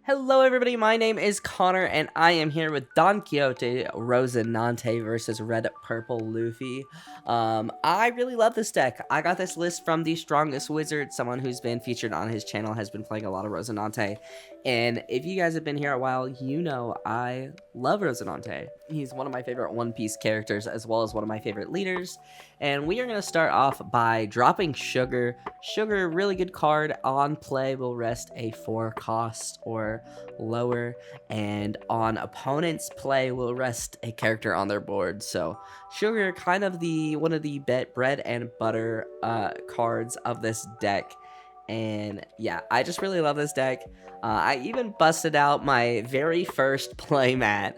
Hello everybody, my name is Connor and I am here with Don Quixote Rosinante versus Red-Purple Luffy. I really love this deck. I got this list from the Strongest Wizard, someone who's been featured on his channel, has been playing a lot of Rosinante. And if you guys have been here a while, you know I love Rosinante. He's one of my favorite One Piece characters as well as one of my favorite leaders. And we are going to start off by dropping Sugar. Sugar, really good card. On play will rest a 4 cost or lower, and on opponent's play will rest a character on their board. So Sugar, kind of one of the bread and butter cards of this deck. And yeah, I just really love this deck. I even busted out my very first playmat.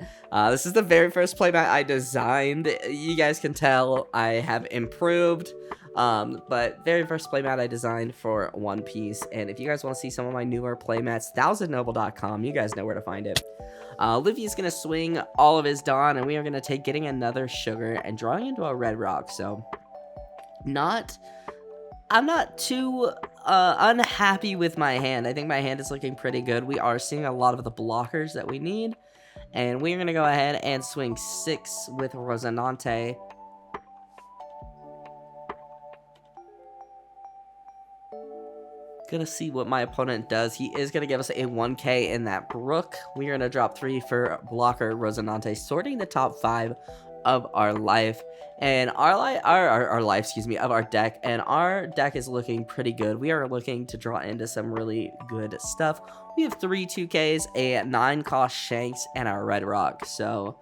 This is the very first playmat I designed. You guys can tell I have improved. But very first playmat I designed for One Piece. And if you guys want to see some of my newer playmats, thousandnoble.com, you guys know where to find it. Luffy is going to swing all of his Dawn, and we are going to take getting another Sugar and drawing into a Red Rock. So I'm not too unhappy with my hand. I think my hand is looking pretty good. We are seeing a lot of the blockers that we need. And we're going to go ahead and swing 6 with Rosinante. Gonna see what my opponent does. He is gonna give us a 1k in that Brook. We are gonna drop 3 for blocker Rosinante, sorting the top 5 of our life, and our life, excuse me, of our deck. And our deck is looking pretty good. We are looking to draw into some really good stuff. We have 3 2ks, a 9 cost Shanks, and our Red Rock. So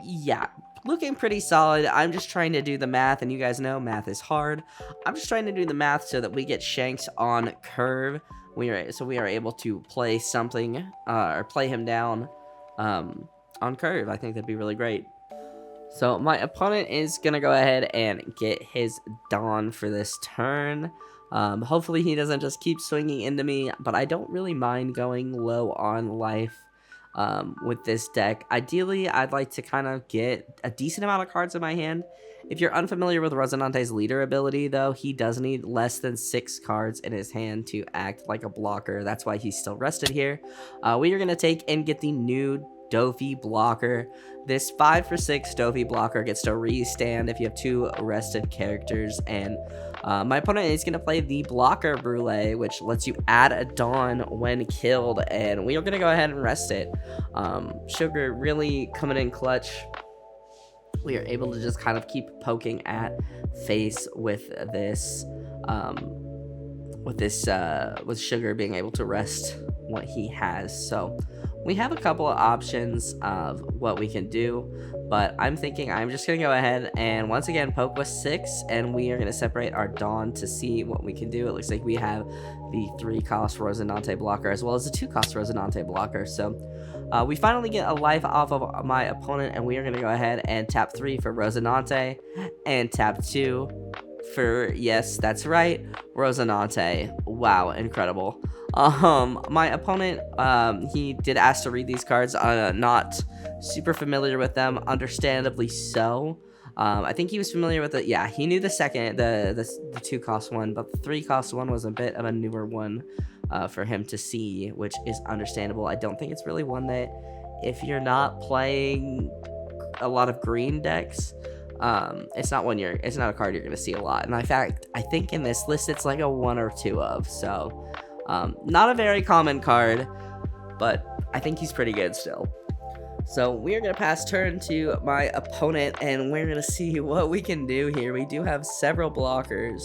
yeah, looking pretty solid. I'm just trying to do the math, and you guys know math is hard. I'm just trying to do the math so that we get Shanks on curve. We are able to play something or play him down on curve. I think that'd be really great. So my opponent is gonna go ahead and get his Dawn for this turn. Hopefully he doesn't just keep swinging into me, but I don't really mind going low on life with this deck. Ideally, I'd like to kind of get a decent amount of cards in my hand. If you're unfamiliar with Rosinante's leader ability, though, he does need less than 6 cards in his hand to act like a blocker. That's why he's still rested here. We are going to take and get the new Dofi blocker. This 5 for 6 Dofi blocker gets to restand if you have 2 rested characters, and my opponent is going to play the blocker Brulee, which lets you add a Dawn when killed, and we are going to go ahead and rest it. Sugar really coming in clutch. We are able to just kind of keep poking at face with this, with Sugar being able to rest what he has. So we have a couple of options of what we can do, but I'm thinking I'm just going to go ahead and once again poke with 6, and we are going to separate our Dawn to see what we can do. It looks like we have the 3 cost Rosinante blocker as well as the 2 cost Rosinante blocker. So we finally get a life off of my opponent, and we are going to go ahead and tap 3 for Rosinante and tap 2 for, yes, that's right, Rosinante. Wow, incredible. My opponent, he did ask to read these cards. Not super familiar with them, understandably so. I think he was familiar with it. Yeah, he knew the 2 cost one, but the 3 cost one was a bit of a newer one for him to see, which is understandable. I don't think it's really one that, if you're not playing a lot of green decks, it's not a card you're gonna see a lot. And in fact, I think in this list it's like a 1 or 2 of. So not a very common card, but I think he's pretty good still. So we're going to pass turn to my opponent, and we're going to see what we can do here. We do have several blockers,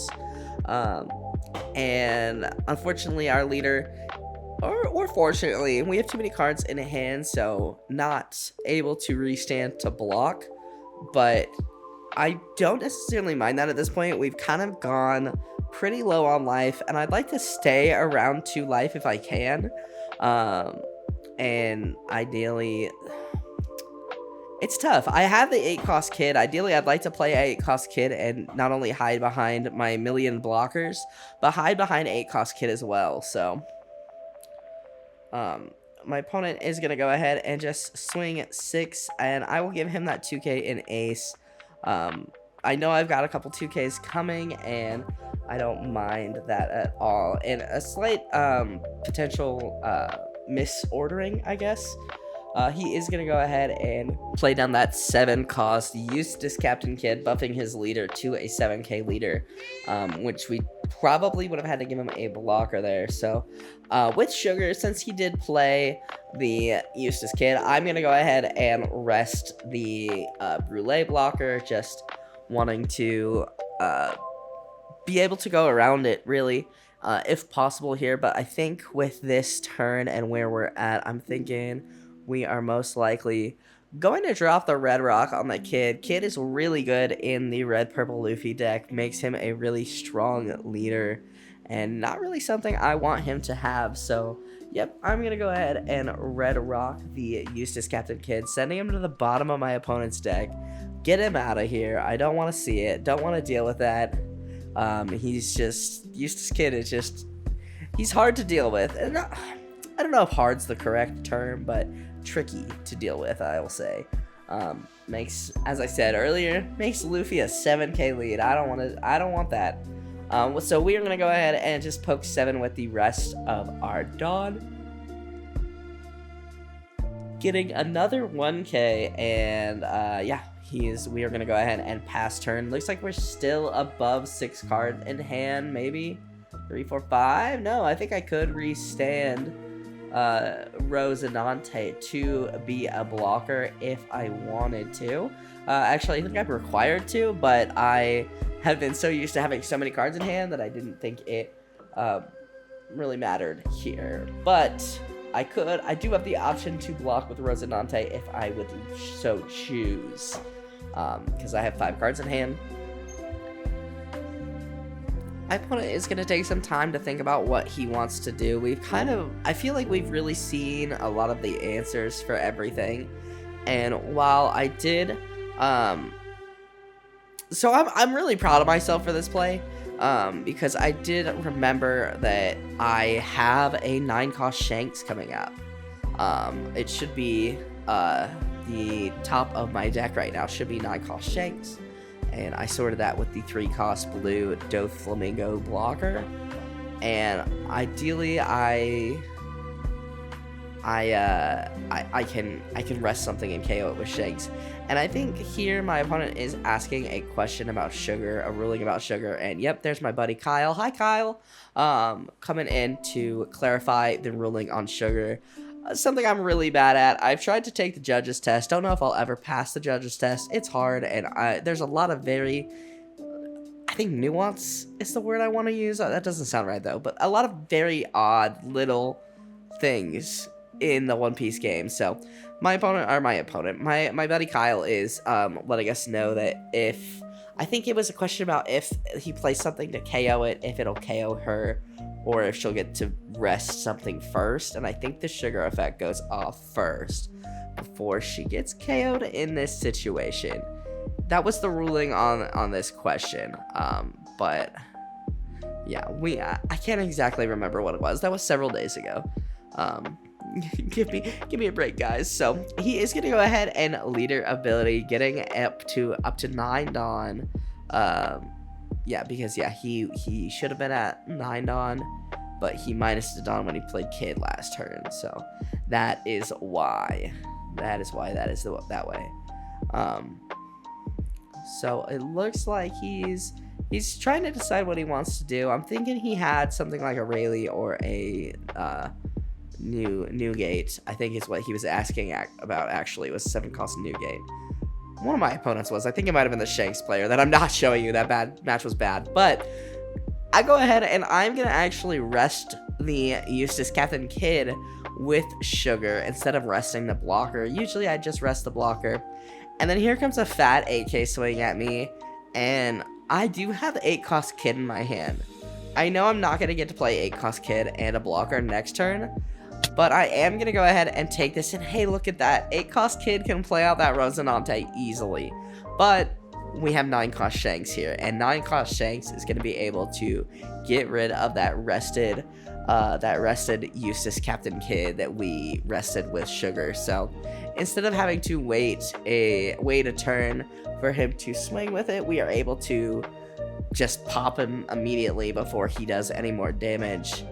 and unfortunately our leader, or fortunately, we have too many cards in hand, so not able to restand to block. But I don't necessarily mind that at this point. We've kind of gone pretty low on life, and I'd like to stay around 2 life if I can. And ideally, it's tough. I have the 8 cost kid. Ideally, I'd like to play 8 cost kid and not only hide behind my million blockers, but hide behind 8 cost kid as well. So my opponent is going to go ahead and just swing 6, and I will give him that 2k in ace. I know I've got a couple 2ks coming, and I don't mind that at all. And a slight potential misordering, I guess. He is going to go ahead and play down that 7 cost Eustace Captain Kid, buffing his leader to a 7k leader, which we probably would have had to give him a blocker there. So with Sugar, since he did play the Eustace Kid, I'm going to go ahead and rest the Brulee blocker, just wanting to be able to go around it, really, if possible here. But I think with this turn and where we're at, I'm thinking we are most likely going to drop the red rock on the Kid. Kid is really good in the Red-Purple Luffy deck, makes him a really strong leader, and not really something I want him to have. So, yep, I'm going to go ahead and red rock the Eustace Captain Kid, sending him to the bottom of my opponent's deck. Get him out of here. I don't want to see it. Don't want to deal with that. Eustace Kid is just, he's hard to deal with. And I don't know if hard's the correct term, but tricky to deal with, I will say. Makes, as I said earlier, makes Luffy a 7k lead. I don't want that. So we are gonna go ahead and just poke 7 with the rest of our Dawn, getting another 1k, and yeah, we are gonna go ahead and pass turn. Looks like we're still above 6 cards in hand, maybe 3, 4, 5. No, I think I could restand Rosinante to be a blocker if I wanted to. Actually, I think I'm required to, but I have been so used to having so many cards in hand that I didn't think it really mattered here. But I do have the option to block with Rosinante if I would so choose, because I have 5 cards in hand. My opponent is going to take some time to think about what he wants to do. I feel like we've really seen a lot of the answers for everything. And while I did, so I'm really proud of myself for this play, because I did remember that I have a 9-cost Shanks coming up. It should be, the top of my deck right now should be 9-cost Shanks. And I sorted that with the 3-cost blue Doflamingo blocker. And ideally, I can rest something and KO it with Shanks. And I think here my opponent is asking a question about Sugar, a ruling about Sugar. And yep, there's my buddy Kyle. Hi, Kyle. Coming in to clarify the ruling on Sugar. Something I'm really bad at. I've tried to take the judge's test. Don't know if I'll ever pass the judge's test. It's hard, and there's a lot of I think nuance is the word I want to use. That doesn't sound right, though. But a lot of very odd little things in the One Piece game. So my buddy Kyle is letting us know that if, I think it was a question about if he plays something to KO it, if it'll KO her, or if she'll get to rest something first. And I think the Sugar effect goes off first before she gets KO'd in this situation. That was the ruling on this question. But yeah, I can't exactly remember what it was. That was several days ago. Give me a break, guys. So he is gonna go ahead and leader ability, getting up to 9 Dawn. Yeah, because yeah, he should have been at 9 Dawn, but he minus the Dawn when he played Kid last turn. So that is why. That is that way. So it looks like he's trying to decide what he wants to do. I'm thinking he had something like a Rayleigh or a Newgate, I think is what he was asking about. Actually, was 7-cost Newgate. One of my opponents was. I think it might have been the Shanks player that I'm not showing you. That bad match was bad. But I go ahead and I'm going to actually rest the Eustace Captain Kid with Sugar instead of resting the blocker. Usually I just rest the blocker. And then here comes a fat 8k swing at me. And I do have the 8-cost Kid in my hand. I know I'm not going to get to play 8-cost Kid and a blocker next turn. But I am going to go ahead and take this, and hey, look at that. 8-cost Kid can play out that Rosinante easily. But we have 9-cost Shanks here, and 9-cost Shanks is going to be able to get rid of that rested Eustace Captain Kid that we rested with Sugar. So instead of having to wait a turn for him to swing with it, we are able to just pop him immediately before he does any more damage.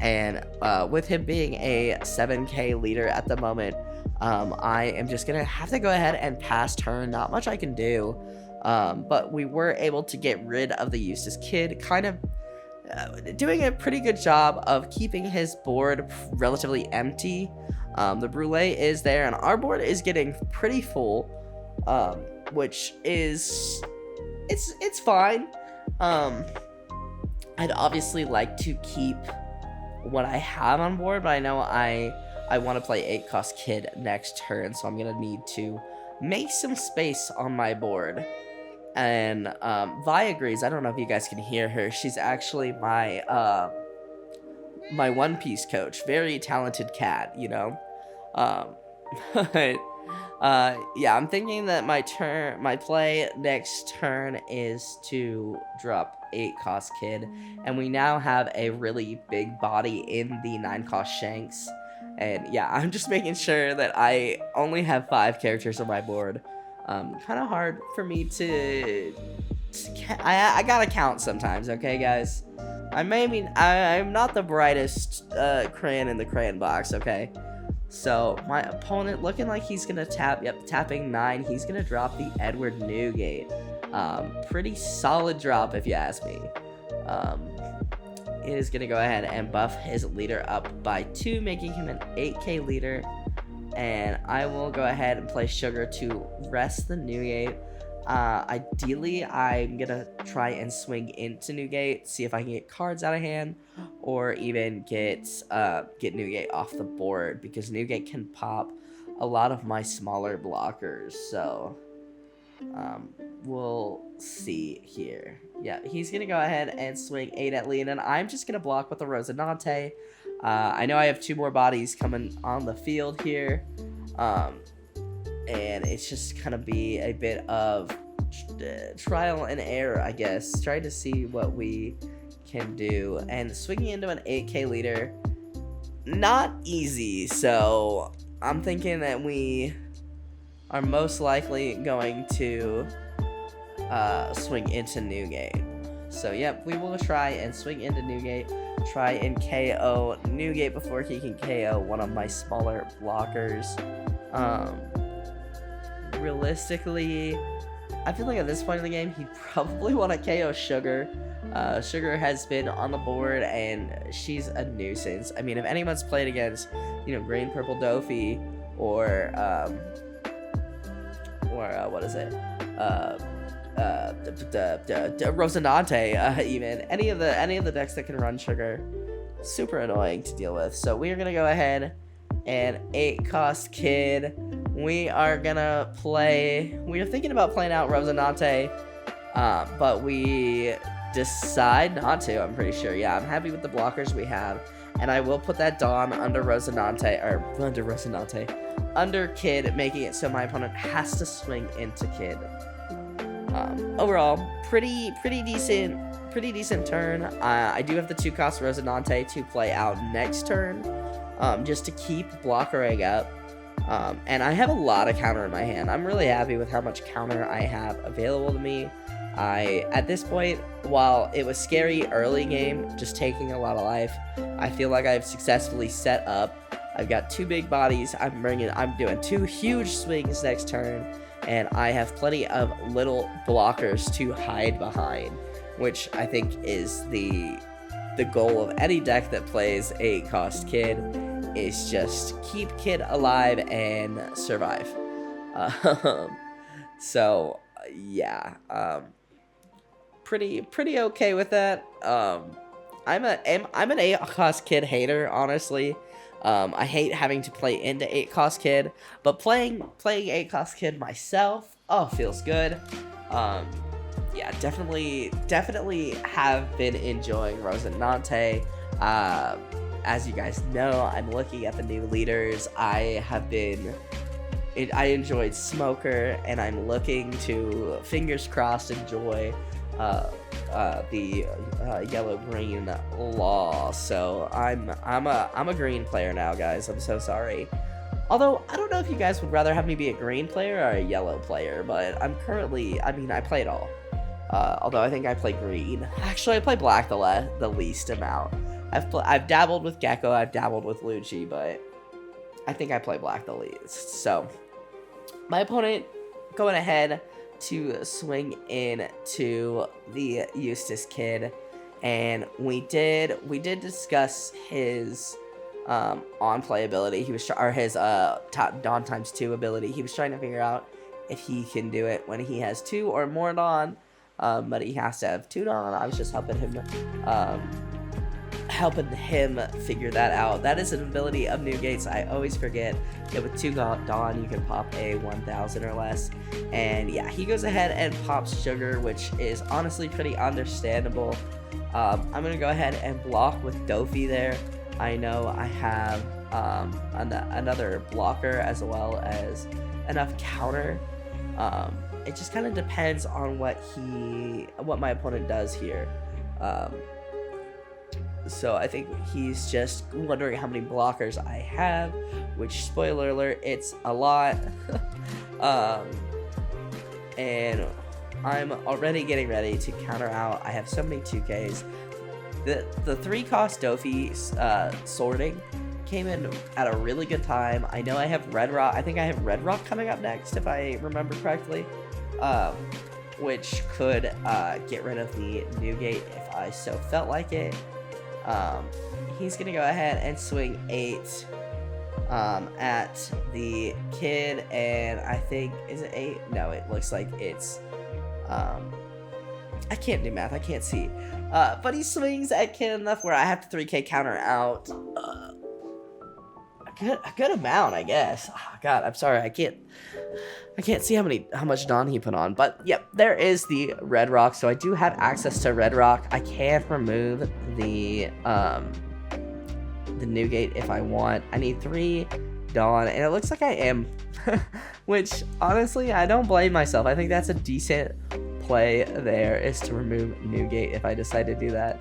And with him being a 7k leader at the moment, I am just gonna have to go ahead and pass turn. Not much I can do, but we were able to get rid of the Eustace Kid, kind of doing a pretty good job of keeping his board relatively empty. The Brulee is there, and our board is getting pretty full, which is it's fine. I'd obviously like to keep what I have on board, but I know I want to play 8 cost Kid next turn, so I'm gonna need to make some space on my board. And Vi agrees. I don't know if you guys can hear her. She's actually my my One Piece coach. Very talented cat, you know. But yeah, I'm thinking that my play next turn is to drop 8 cost Kid, and we now have a really big body in the 9 cost Shanks. And yeah, I'm just making sure that I only have 5 characters on my board. Kind of hard for me to I gotta count sometimes, okay, guys? I'm not the brightest crayon in the crayon box, okay? So my opponent looking like he's gonna tap. Yep, tapping 9. He's gonna drop the Edward Newgate. Pretty solid drop if you ask me. It is gonna go ahead and buff his leader up by 2, making him an 8k leader. And I will go ahead and play Sugar to rest the Newgate. Ideally, I'm gonna try and swing into Newgate, see if I can get cards out of hand, or even get Newgate off the board, because Newgate can pop a lot of my smaller blockers. So we'll see here. Yeah, he's gonna go ahead and swing 8 at Leon, and I'm just gonna block with the Rosinante. I know I have 2 more bodies coming on the field here, and it's just gonna be a bit of trial and error, I guess, trying to see what we can do. And swinging into an 8k leader, not easy, so I'm thinking that we are most likely going to swing into Newgate. So yep, we will try and swing into Newgate, try and KO Newgate before he can KO one of my smaller blockers. Realistically, I feel like at this point in the game, he'd probably want to KO Sugar. Sugar has been on the board, and she's a nuisance. I mean, if anyone's played against, you know, Red-Purple Luffy, or what is it? Rosinante, even any of the decks that can run Sugar, super annoying to deal with. So we are gonna go ahead and 8 cost Kid. We are thinking about playing out Rosinante, but we decide not to. I'm pretty sure. Yeah, I'm happy with the blockers we have, and I will put that Dawn under under Kid, making it so my opponent has to swing into Kid. Overall, pretty decent turn. I do have the 2 cost Rosinante to play out next turn, just to keep blockering up. And I have a lot of counter in my hand. I'm really happy with how much counter I have available to me. At this point, while it was scary early game, just taking a lot of life, I feel like I've successfully set up. I've got 2 big bodies. I'm doing 2 huge swings next turn, and I have plenty of little blockers to hide behind, which I think is the goal of any deck that plays 8 cost Kid, is just keep Kid alive and survive. So yeah, pretty okay with that. I'm an 8 cost Kid hater, honestly. I hate having to play into 8 cost Kid, but playing 8 cost Kid myself, oh, feels good. Yeah, definitely have been enjoying Rosinante. As you guys know, I'm looking at the new leaders. I enjoyed Smoker, and I'm looking to, fingers crossed, enjoy the yellow-green Law. So I'm a green player now, guys. I'm so sorry. Although I don't know if you guys would rather have me be a green player or a yellow player, but I play it all. Although I think I play green. Actually, I play black the least amount. I've dabbled with Gecko, I've dabbled with Lucci, but I think I play black the least. So my opponent going ahead to swing into the Eustace Kid, and we did discuss his on play ability. He was his Dawn × 2 ability. He was trying to figure out if he can do it when he has 2 or more Dawn, but he has to have 2 Dawn. I was just helping him figure that out. That is an ability of Newgate's. I always forget that with 2 Dawn you can pop a 1000 or less, and yeah, he goes ahead and pops Sugar, which is honestly pretty understandable. I'm gonna go ahead and block with Dofi there. I know I have another blocker as well as enough counter. It just kind of depends on what my opponent does here. So I think he's just wondering how many blockers I have, which, spoiler alert, it's a lot. And I'm already getting ready to counter out. I have so many 2Ks. The 3-cost Dofi sorting came in at a really good time. I know I have Red Rock. I think I have Red Rock coming up next, if I remember correctly, which could get rid of the Newgate if I so felt like it. He's gonna go ahead and swing 8 at the Kid, and I think, is it 8? No, it looks like it's I can't do math, I can't see. But he swings at Kid enough where I have to 3K counter out a good amount, I guess. Oh, God, I'm sorry, I can't see how much Dawn he put on. But yep, there is the Red Rock, so I do have access to Red Rock. I can remove the Newgate if I want. I need 3 Dawn, and it looks like I am, which honestly I don't blame myself. I think that's a decent play there, is to remove Newgate if I decide to do that.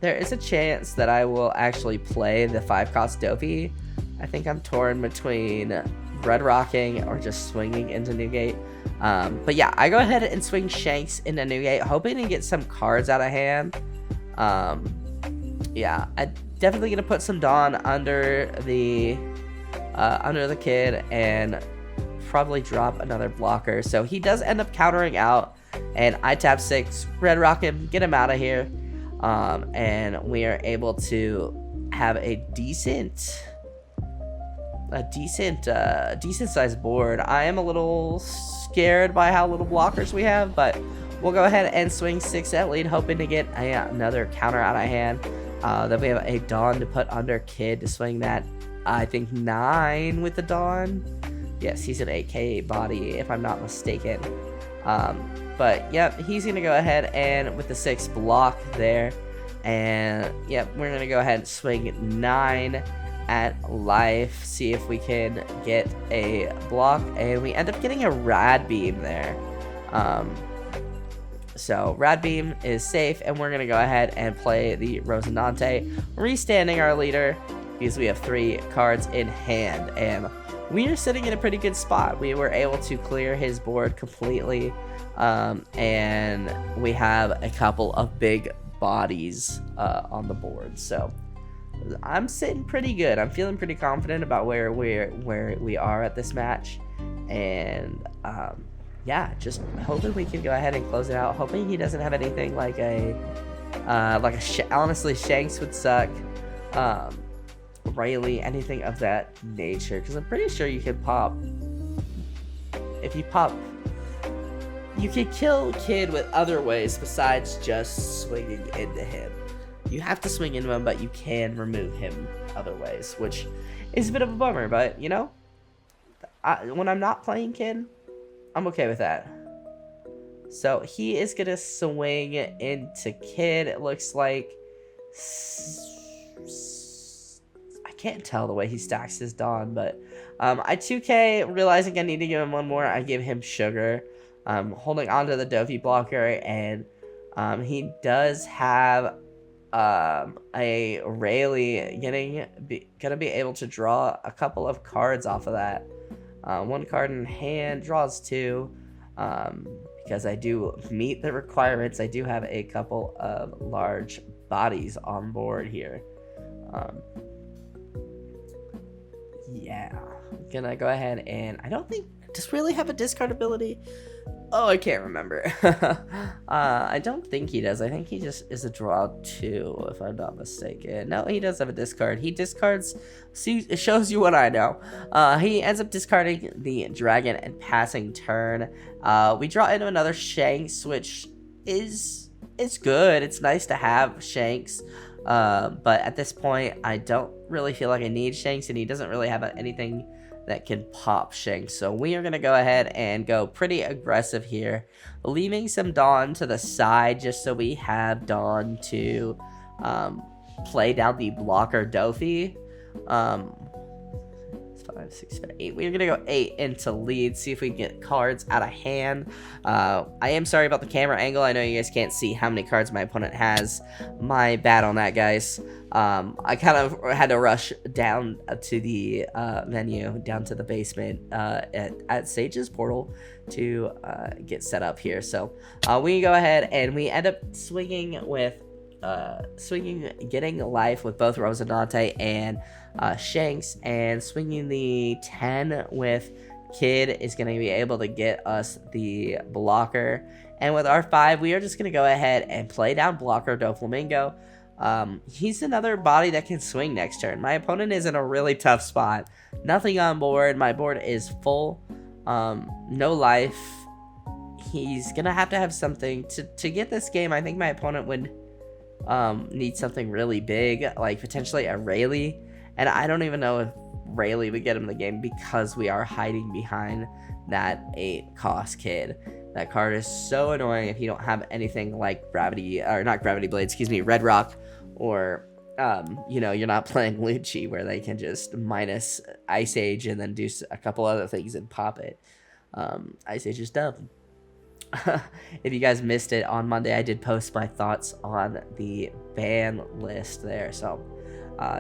There is a chance that I will actually play the 5-cost Dofi. I think I'm torn between Red Rocking or just swinging into Newgate. But yeah, I go ahead and swing Shanks into Newgate, hoping to get some cards out of hand. Yeah, I'm definitely gonna put some Dawn under the Kid and probably drop another blocker. So he does end up countering out, and I tap 6, Red Rock him, get him out of here, and we are able to have a decent sized board. I am a little scared by how little blockers we have, but we'll go ahead and swing 6 at lead, hoping to get another counter out of hand. Then we have a Dawn to put under Kid to swing that, I think, 9 with the Dawn. Yes, he's an 8K body, if I'm not mistaken. But yep, he's gonna go ahead and with the 6 block there, and yep, we're gonna go ahead and swing 9 at life, see if we can get a block, and we end up getting a Rad Beam there. So Rad Beam is safe, and we're gonna go ahead and play the Rosinante, restanding our leader because we have 3 cards in hand, and we are sitting in a pretty good spot. We were able to clear his board completely, and we have a couple of big bodies on the board. So I'm sitting pretty good. I'm feeling pretty confident about where we are at this match, and yeah, just hoping we can go ahead and close it out. Hoping he doesn't have anything like honestly, Shanks would suck. Rayleigh, anything of that nature, because I'm pretty sure you can pop. If you pop, you can kill Kid with other ways besides just swinging into him. You have to swing into him, but you can remove him other ways, which is a bit of a bummer, but you know, when I'm not playing Kid, I'm okay with that. So he is gonna swing into Kid. It looks like, I can't tell the way he stacks his Dawn, but I 2K, realizing I need to give him one more, I give him Sugar, holding onto the Dofi blocker, and he does have a Rayleigh gonna be able to draw a couple of cards off of that. 1 card in hand, draws 2, because I do meet the requirements. I do have a couple of large bodies on board here. Yeah, I'm gonna go ahead and I don't think, does really have a discard ability? Oh, I can't remember. I don't think he does. I think he just is a draw 2, if I'm not mistaken. No, he does have a discard. He discards, see, it shows you what I know. He ends up discarding the dragon and passing turn. We draw into another Shanks, which is good. It's nice to have Shanks. But at this point, I don't really feel like I need Shanks, and he doesn't really have anything that can pop Shanks. So we are going to go ahead and go pretty aggressive here, leaving some Dawn to the side just so we have Dawn to play down the blocker Dofi. 5, 6, 7, 8. We're gonna go 8 into lead, see if we can get cards out of hand. I am sorry about the camera angle. I know you guys can't see how many cards my opponent has. My bad on that, guys. I kind of had to rush down to the venue, down to the basement at Sage's portal to get set up here. So we go ahead and we end up swinging with getting life with both Rosinante and Shanks, and swinging the 10 with Kid is going to be able to get us the blocker. And with our 5, we are just going to go ahead and play down blocker Doflamingo. He's another body that can swing next turn. My opponent is in a really tough spot. Nothing on board. My board is full. No life. He's going to have something to get this game. I think my opponent would need something really big, like potentially a Rayleigh. And I don't even know if Rayleigh would get him the game because we are hiding behind that 8 cost Kid. That card is so annoying if you don't have anything like Gravity, or not Gravity Blade, excuse me, Red Rock, or, you know, you're not playing Lucci where they can just minus Ice Age and then do a couple other things and pop it. Ice Age is dumb. If you guys missed it, on Monday I did post my thoughts on the ban list there. So,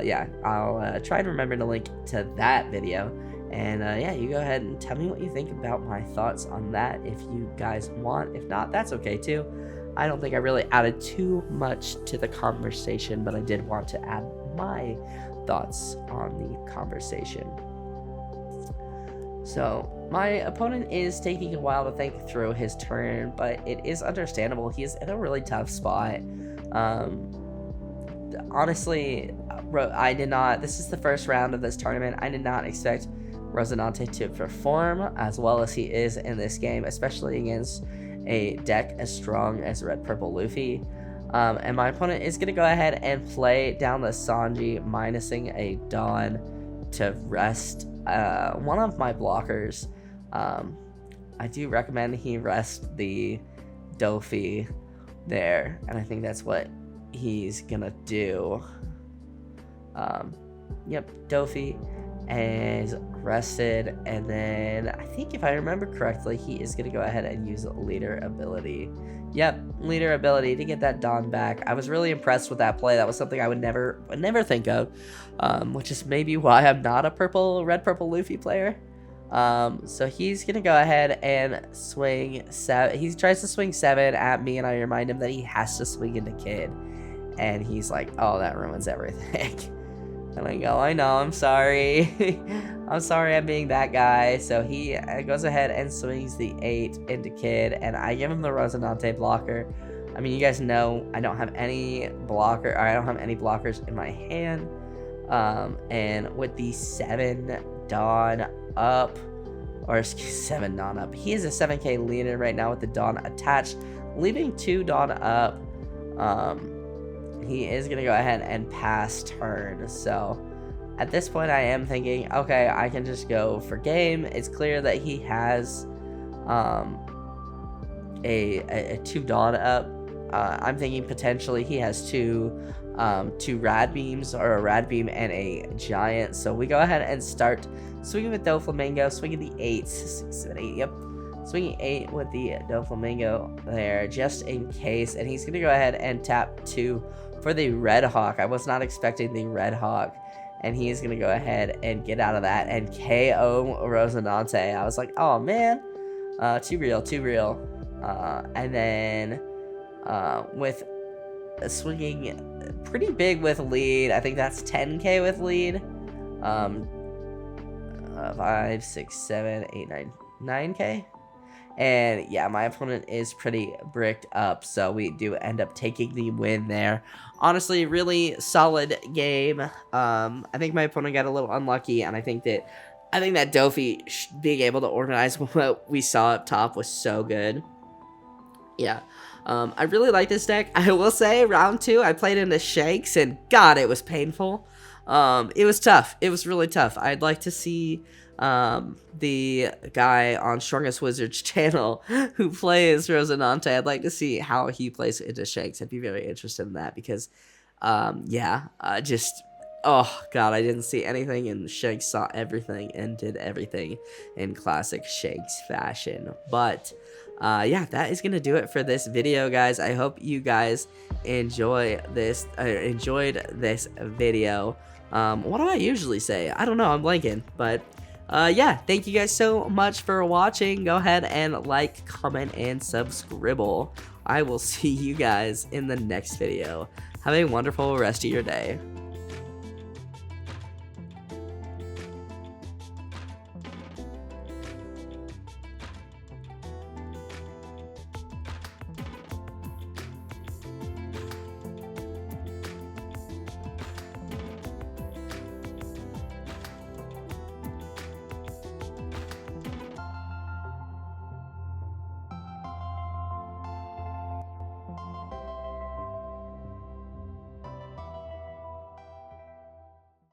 yeah, I'll try and remember to link to that video. And yeah, you go ahead and tell me what you think about my thoughts on that if you guys want. If not, that's okay too. I don't think I really added too much to the conversation, but I did want to add my thoughts on the conversation. So my opponent is taking a while to think through his turn, but it is understandable. He is in a really tough spot. Honestly, I did not, this is the first round of this tournament. I did not expect Rosinante to perform as well as he is in this game, especially against a deck as strong as Red-Purple Luffy. And my opponent is going to go ahead and play down the Sanji, minusing a Dawn to rest one of my blockers. I do recommend he rest the Dofi there, and I think that's what he's gonna do. Yep, Dofi is rested, and then I think if I remember correctly, he is gonna go ahead and use leader ability. Yep, leader ability to get that Dawn back. I was really impressed with that play. That was something I would never think of, which is maybe why I'm not a Red-Purple Luffy player. So he's gonna go ahead and swing 7. He tries to swing 7 at me, and I remind him that he has to swing into Kid, and he's like, "Oh, that ruins everything." And I go, "I know, I'm sorry." I'm sorry I'm being that guy. So he goes ahead and swings the 8 into Kid, and I give him the Rosinante blocker. I mean, you guys know I don't have any blockers in my hand. And with the 7 Dawn up, or excuse 7 Dawn up, he is a 7k leader right now with the Dawn attached, leaving 2 Dawn up. He is gonna go ahead and pass turn. So at this point, I am thinking, okay, I can just go for game. It's clear that he has a 2 Dawn up. I'm thinking potentially he has two Rad Beams, or a Rad Beam and a Giant. So we go ahead and start swinging with Doflamingo, swinging the 8, 6, 7, 8, yep. Swinging 8 with the Doflamingo there, just in case. And he's going to go ahead and tap 2 for the Red Hawk. I was not expecting the Red Hawk. And he is going to go ahead and get out of that and KO Rosinante. I was like, oh man, too real. And then with swinging pretty big with lead, I think that's 10k with lead. 5, 6, 7, 8, 9, 9k. And yeah, my opponent is pretty bricked up, so we do end up taking the win there. Honestly, really solid game. I think my opponent got a little unlucky, and I think that Dofi being able to organize what we saw up top was so good. Yeah. I really like this deck. I will say, round 2, I played into Shanks, and God, it was painful. It was tough. It was really tough. I'd like to see the guy on Strongest Wizard's channel who plays Rosinante. I'd like to see how he plays into Shanks. I'd be very interested in that because, oh God, I didn't see anything, and Shanks saw everything and did everything in classic Shanks fashion. But yeah, that is gonna do it for this video, guys. I hope you guys enjoyed this video. What do I usually say? I don't know, I'm blanking. But yeah, thank you guys so much for watching. Go ahead and like, comment, and subscribe. I will see you guys in the next video. Have a wonderful rest of your day.